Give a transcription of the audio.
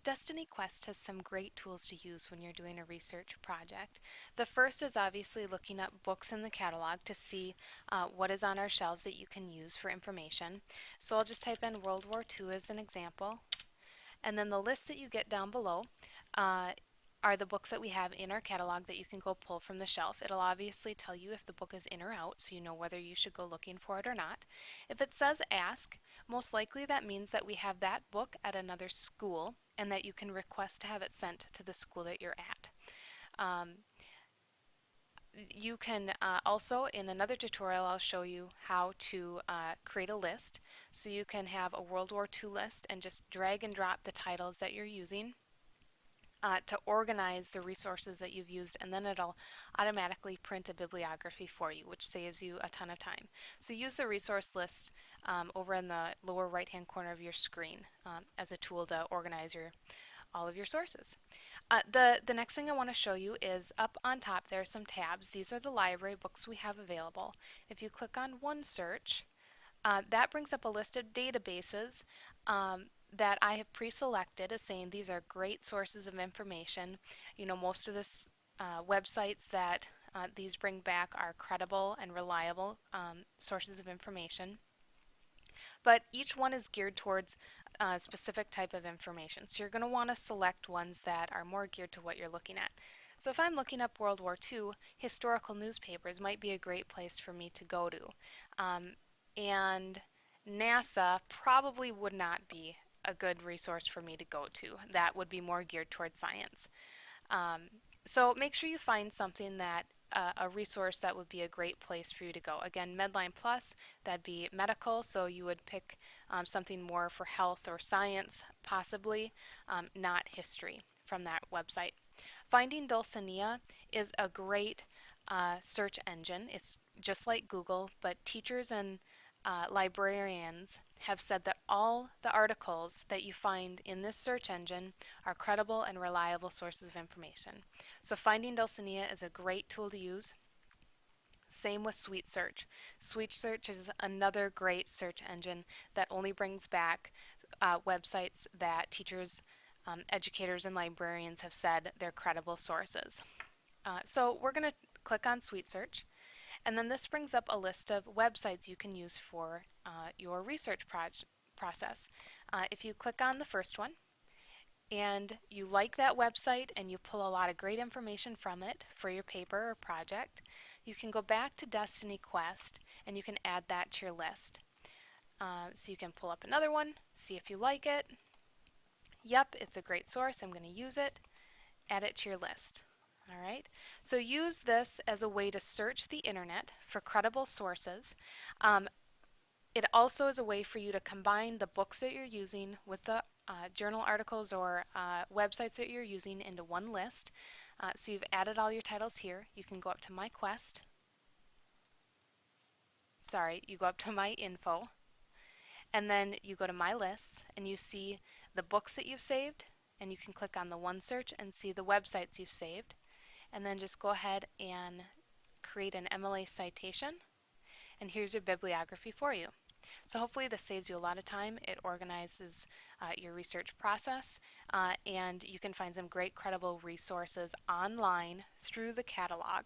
Destiny Quest has some great tools to use when you're doing a research project. The first is obviously looking up books in the catalog to see what is on our shelves that you can use for information. So I'll just type in World War II as an example. And then the list that you get down below uh, are the books that we have in our catalog that you can go pull from the shelf. It'll obviously tell you if the book is in or out, so you know whether you should go looking for it or not. If it says ask, most likely that means that we have that book at another school and that you can request to have it sent to the school that you're at. Um, you can also, in another tutorial, I'll show you how to create a list. So you can have a World War II list and just drag and drop the titles that you're using to organize the resources that you've used, and then it'll automatically print a bibliography for you, which saves you a ton of time. So use the resource list over in the lower right hand corner of your screen as a tool to organize all of your sources. The next thing I want to show you is up on top there are some tabs. These are the library books we have available. If you click on OneSearch, that brings up a list of databases that I have pre-selected as saying these are great sources of information. You know, most of the websites that these bring back are credible and reliable sources of information. But each one is geared towards a specific type of information. So you're going to want to select ones that are more geared to what you're looking at. So if I'm looking up World War II, historical newspapers might be a great place for me to go to. And NASA probably would not be a good resource for me to go to. That would be more geared towards science. Um, so make sure you find something that a resource that would be a great place for you to go. Again, Medline Plus, that'd be medical, so you would pick something more for health or science, possibly, not history from that website. Finding Dulcinea is a great search engine. It's just like Google, but teachers and librarians have said that all the articles that you find in this search engine are credible and reliable sources of information. So Finding Dulcinea is a great tool to use. Same with Sweet Search. Sweet Search is another great search engine that only brings back websites that teachers, educators, and librarians have said they're credible sources. So we're going to click on Sweet Search. And then this brings up a list of websites you can use for your research process. If you click on the first one and you like that website and you pull a lot of great information from it for your paper or project, you can go back to Destiny Quest and you can add that to your list. So you can pull up another one, see if you like it. Yep, it's a great source, I'm going to use it. Add it to your list. Alright, so use this as a way to search the internet for credible sources. It also is a way for you to combine the books that you're using with the journal articles or websites that you're using into one list. So you've added all your titles here. You can go up to My Quest. Sorry, you go up to My Info. And then you go to My Lists and you see the books that you've saved. And you can click on the OneSearch and see the websites you've saved. And then just go ahead and create an MLA citation, and here's your bibliography for you. So hopefully this saves you a lot of time. It organizes your research process, and you can find some great credible resources online through the catalog.